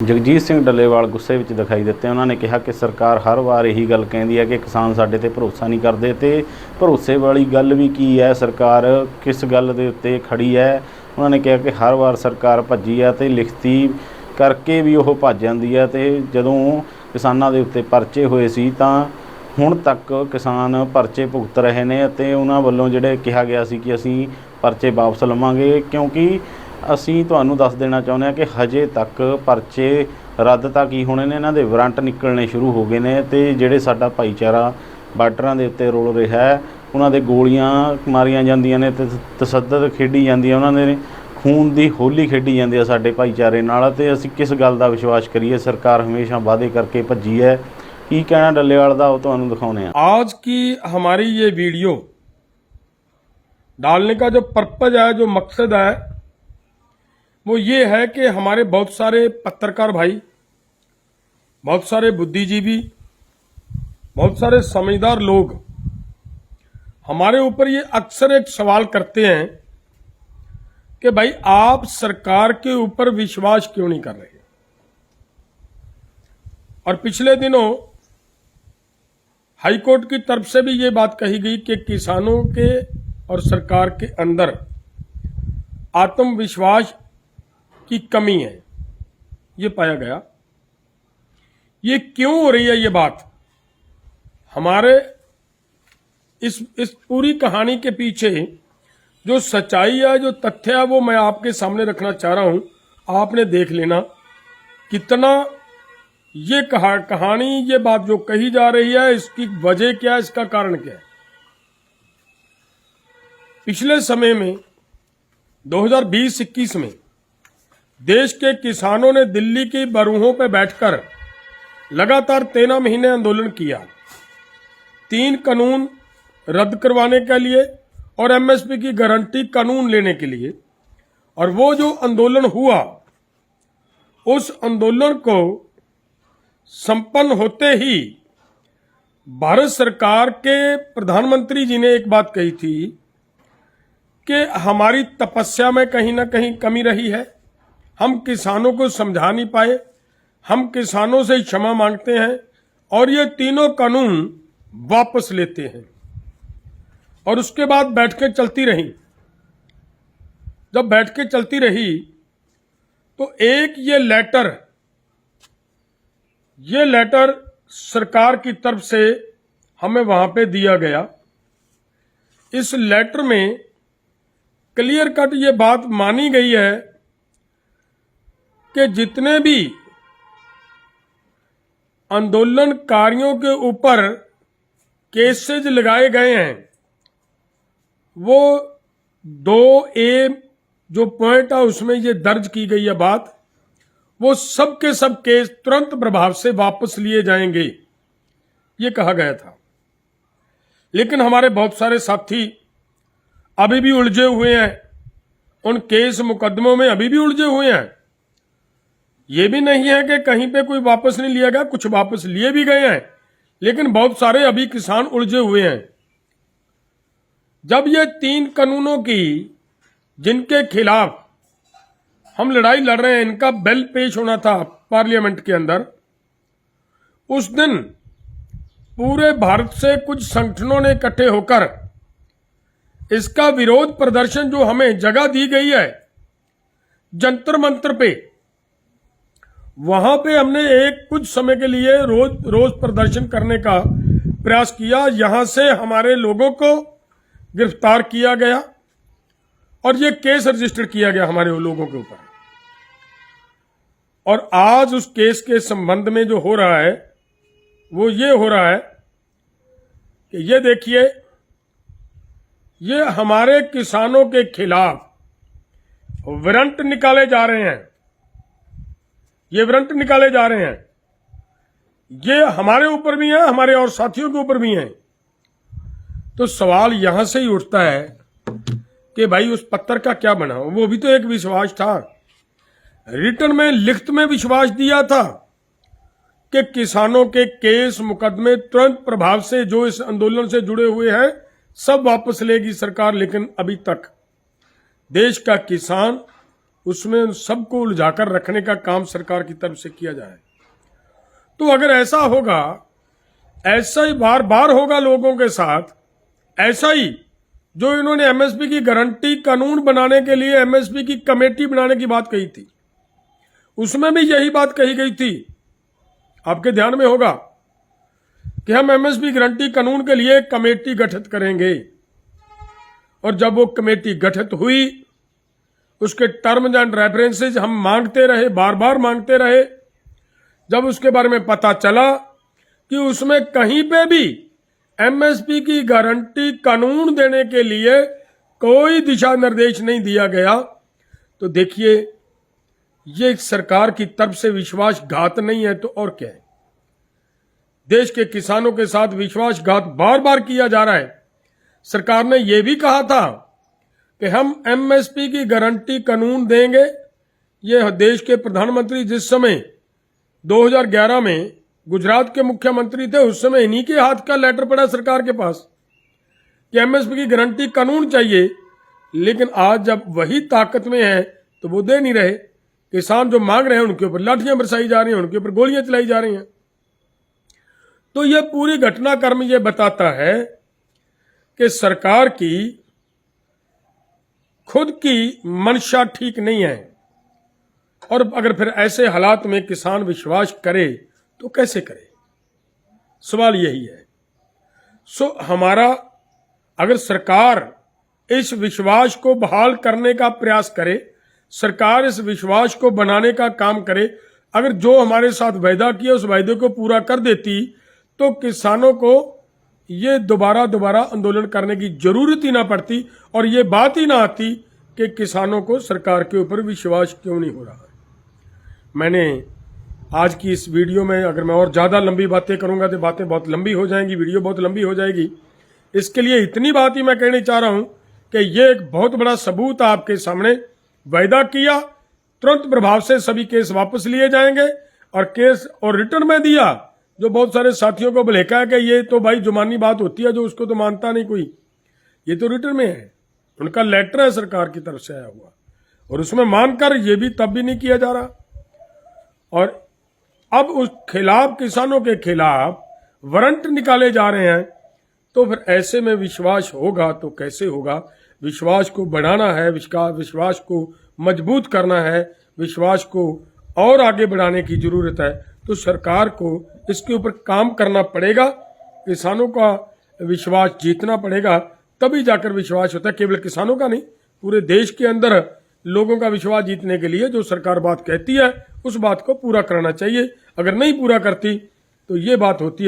जगजीत सिंह डੱਲੇਵਾਲ गुस्से ਵਿੱਚ दिखाई ਦਿੱਤੇ। ਉਹਨਾਂ ਨੇ ਕਿਹਾ ਕਿ ਸਰਕਾਰ ਹਰ ਵਾਰ ਇਹੀ ਗੱਲ ਕਹਿੰਦੀ ਹੈ ਕਿ ਕਿਸਾਨ ਸਾਡੇ ਤੇ ਭਰੋਸਾ ਨਹੀਂ ਕਰਦੇ ਤੇ ਭਰੋਸੇ ਵਾਲੀ ਗੱਲ ਵੀ ਕੀ ਹੈ, ਸਰਕਾਰ ਕਿਸ ਗੱਲ ਦੇ ਉੱਤੇ ਖੜੀ ਹੈ। ਉਹਨਾਂ ਨੇ ਕਿਹਾ ਕਿ ਹਰ ਵਾਰ ਸਰਕਾਰ ਭੱਜੀ ਹੈ ਤੇ ਲਿਖਤੀ ਕਰਕੇ ਵੀ ਉਹ ਭੱਜ ਜਾਂਦੀ ਹੈ ਤੇ ਜਦੋਂ ਕਿਸਾਨਾਂ ਦੇ ਉੱਤੇ ਪਰਚੇ ਹੋਏ ਸੀ ਤਾਂ ਹੁਣ ਤੱਕ ਕਿਸਾਨ ਪਰਚੇ ਭੁਗਤ ਰਹੇ ਨੇ ਅਤੇ ਉਹਨਾਂ ਵੱਲੋਂ ਜਿਹੜੇ ਕਿਹਾ ਗਿਆ ਸੀ ਕਿ ਅਸੀਂ ਪਰਚੇ ਵਾਪਸ ਲਵਾਂਗੇ, ਕਿਉਂਕਿ ਅਸੀਂ ਤੁਹਾਨੂੰ ਦੱਸ ਦੇਣਾ ਚਾਹੁੰਦੇ ਹਾਂ ਕਿ ਹਜੇ ਤੱਕ ਪਰਚੇ ਰੱਦ ਤਾਂ ਕੀ ਹੋਣੇ ਨੇ, ਇਹਨਾਂ ਦੇ ਵਾਰੰਟ ਨਿਕਲਣੇ ਸ਼ੁਰੂ ਹੋ ਗਏ ਨੇ ਅਤੇ ਜਿਹੜੇ ਸਾਡਾ ਭਾਈਚਾਰਾ ਬਾਰਡਰਾਂ ਦੇ ਉੱਤੇ ਰੁਲ ਰਿਹਾ ਹੈ, ਉਹਨਾਂ ਦੇ ਗੋਲੀਆਂ ਮਾਰੀਆਂ ਜਾਂਦੀਆਂ ਨੇ ਅਤੇ ਤਸ਼ੱਦਦ ਖੇਡੀ ਜਾਂਦੀ ਹੈ, ਉਹਨਾਂ ਦੇ ਖੂਨ ਦੀ ਹੋਲੀ ਖੇਡੀ ਜਾਂਦੀ ਹੈ ਸਾਡੇ ਭਾਈਚਾਰੇ ਨਾਲ। ਅਤੇ ਅਸੀਂ ਕਿਸ ਗੱਲ ਦਾ ਵਿਸ਼ਵਾਸ ਕਰੀਏ, ਸਰਕਾਰ ਹਮੇਸ਼ਾ ਵਾਅਦੇ ਕਰਕੇ ਭੱਜੀ ਹੈ। ਕੀ ਕਹਿਣਾ ਡੱਲੇਵਾਲ ਦਾ ਉਹ ਤੁਹਾਨੂੰ ਦਿਖਾਉਂਦੇ ਹਾਂ। आज की हमारी ये वीडियो डालने का जो पर्पज है, जो मकसद है, वो ये है कि हमारे बहुत सारे पत्रकार भाई, बहुत सारे बुद्धिजीवी, बहुत सारे समझदार लोग हमारे ऊपर ये अक्सर एक सवाल करते हैं कि भाई आप सरकार के ऊपर विश्वास क्यों नहीं कर रहे। और पिछले दिनों हाईकोर्ट की तरफ से भी ये बात कही गई कि किसानों के और सरकार के अंदर आत्मविश्वास की कमी है, ये पाया गया। ये क्यों हो रही है ये बात? हमारे इस पूरी कहानी के पीछे जो सच्चाई है, जो तथ्य है, वो मैं आपके सामने रखना चाह रहा हूं। आपने देख लेना कितना ये कहानी, ये बात जो कही जा रही है, इसकी वजह क्या है, इसका कारण क्या है। पिछले समय में 2020-21 में देश के किसानों ने दिल्ली की बरूहों पर बैठकर लगातार 13 महीने आंदोलन किया, 3 कानून रद्द करवाने के लिए और एमएसपी की गारंटी कानून लेने के लिए। और वो जो आंदोलन हुआ, उस आंदोलन को संपन्न होते ही भारत सरकार के प्रधानमंत्री जी ने एक बात कही थी कि हमारी तपस्या में कहीं ना कहीं कमी रही है, हम किसानों को समझा नहीं पाए, हम किसानों से क्षमा मांगते हैं और ये तीनों कानून वापस लेते हैं। और उसके बाद बैठकें चलती रही। जब बैठकें चलती रही तो एक ये लेटर सरकार की तरफ से हमें वहां पे दिया गया। इस लेटर में क्लियर कट ये बात मानी गई है कि जितने भी आंदोलनकारियों के ऊपर केसेज लगाए गए हैं, वो 2A जो पॉइंट है उसमें ये दर्ज की गई है बात, वो सब के सब केस तुरंत प्रभाव से वापस लिए जाएंगे, ये कहा गया था। लेकिन हमारे बहुत सारे साथी अभी भी उलझे हुए हैं, उन केस मुकदमों में अभी भी उलझे हुए हैं। ये भी नहीं है कि कहीं पे कोई वापस नहीं लिया गया, कुछ वापस लिए भी गए हैं, लेकिन बहुत सारे अभी किसान उलझे हुए हैं। जब ये 3 कानूनों की, जिनके खिलाफ हम लड़ाई लड़ रहे हैं, इनका बिल पेश होना था पार्लियामेंट के अंदर, उस दिन पूरे भारत से कुछ संगठनों ने इकट्ठे होकर इसका विरोध प्रदर्शन, जो हमें जगह दी गई है जंतर मंतर पे, वहां पे हमने कुछ समय के लिए रोज प्रदर्शन करने का प्रयास किया। यहां से हमारे लोगों को गिरफ्तार किया गया और ये केस रजिस्टर किया गया हमारे लोगों के ऊपर। और आज उस केस के संबंध में जो हो रहा है, वो ये हो रहा है कि ये देखिए, ये हमारे किसानों के खिलाफ वारंट निकाले जा रहे हैं, ये वारंट निकाले जा रहे हैं। ये हमारे ऊपर भी हैं, हमारे और साथियों के ऊपर भी हैं। तो सवाल यहां से ही उठता है कि भाई उस पत्र का क्या बना? वो भी तो एक विश्वास था, रिटर्न में, लिखित में विश्वास दिया था कि किसानों के केस मुकदमे तुरंत प्रभाव से जो इस आंदोलन से जुड़े हुए हैं सब वापस लेगी सरकार। लेकिन अभी तक देश का किसान उसमें उन सबको उलझाकर रखने का काम सरकार की तरफ से किया जाए। तो अगर ऐसा होगा, ऐसा ही बार बार होगा लोगों के साथ, ऐसा ही जो इन्होंने एमएसपी की गारंटी कानून बनाने के लिए एमएसपी की कमेटी बनाने की बात कही थी, उसमें भी यही बात कही गई थी। आपके ध्यान में होगा कि हम एमएसपी गारंटी कानून के लिए एक कमेटी गठित करेंगे, और जब वो कमेटी गठित हुई, उसके टर्म्स एंड रेफरेंसेज हम मांगते रहे, बार बार मांगते रहे। जब उसके बारे में पता चला कि उसमें कहीं पे भी एमएसपी की गारंटी कानून देने के लिए कोई दिशा निर्देश नहीं दिया गया, तो देखिए ये सरकार की तरफ से विश्वासघात नहीं है तो और क्या है। देश के किसानों के साथ विश्वासघात बार बार किया जा रहा है। सरकार ने यह भी कहा था कि हम एमएसपी की गारंटी कानून देंगे। ये देश के प्रधानमंत्री जिस समय 2011 में गुजरात के मुख्यमंत्री थे, उस समय इन्हीं के हाथ का लेटर पड़ा सरकार के पास कि एमएसपी की गारंटी कानून चाहिए। लेकिन आज जब वही ताकत में है तो वो दे नहीं रहे। किसान जो मांग रहे हैं उनके ऊपर लाठियां बरसाई जा रही हैं, उनके ऊपर गोलियां चलाई जा रही हैं। तो ये पूरी घटनाक्रम ये बताता है कि सरकार की खुद की मंशा ठीक नहीं है, और अगर फिर ऐसे हालात में किसान विश्वास करे तो कैसे करे, सवाल यही है। हमारा अगर सरकार इस विश्वास को बहाल करने का प्रयास करे, सरकार इस विश्वास को बनाने का काम करे, अगर जो हमारे साथ वायदा किया उस वायदे को पूरा कर देती तो किसानों को ये दोबारा आंदोलन करने की जरूरत ही ना पड़ती, और ये बात ही ना आती कि किसानों को सरकार के ऊपर विश्वास क्यों नहीं हो रहा है। मैंने आज की इस वीडियो में, अगर मैं और ज़्यादा लंबी बातें करूंगा तो बातें बहुत लंबी हो जाएंगी, वीडियो बहुत लंबी हो जाएगी। इसके लिए इतनी बात ही मैं कहना चाह रहा हूं कि ये एक बहुत बड़ा सबूत आपके सामने, वायदा किया, तुरंत प्रभाव से सभी केस वापस लिए जाएंगे, और केस और रिटर्न में दिया। जो बहुत सारे साथियों को भलेका है कि ये तो भाई जुबानी बात होती है, जो उसको तो मानता नहीं कोई, ये तो रिटर्न में है, उनका लेटर है सरकार की तरफ से आया हुआ, और उसमें मानकर ये भी तब भी नहीं किया जा रहा। और अब उस खिलाफ, किसानों के खिलाफ वारंट निकाले जा रहे हैं। तो फिर ऐसे में विश्वास होगा तो कैसे होगा। विश्वास को बढ़ाना है, विश्वास को मजबूत करना है, विश्वास को और आगे बढ़ाने की जरूरत है। तो सरकार को इसके ऊपर काम करना पड़ेगा, किसानों का विश्वास जीतना पड़ेगा, तभी जाकर विश्वास होता है। केवल किसानों का नहीं, पूरे देश के अंदर लोगों का विश्वास जीतने के लिए जो सरकार बात कहती है उस बात को पूरा करना चाहिए। अगर नहीं पूरा करती तो ये बात होती है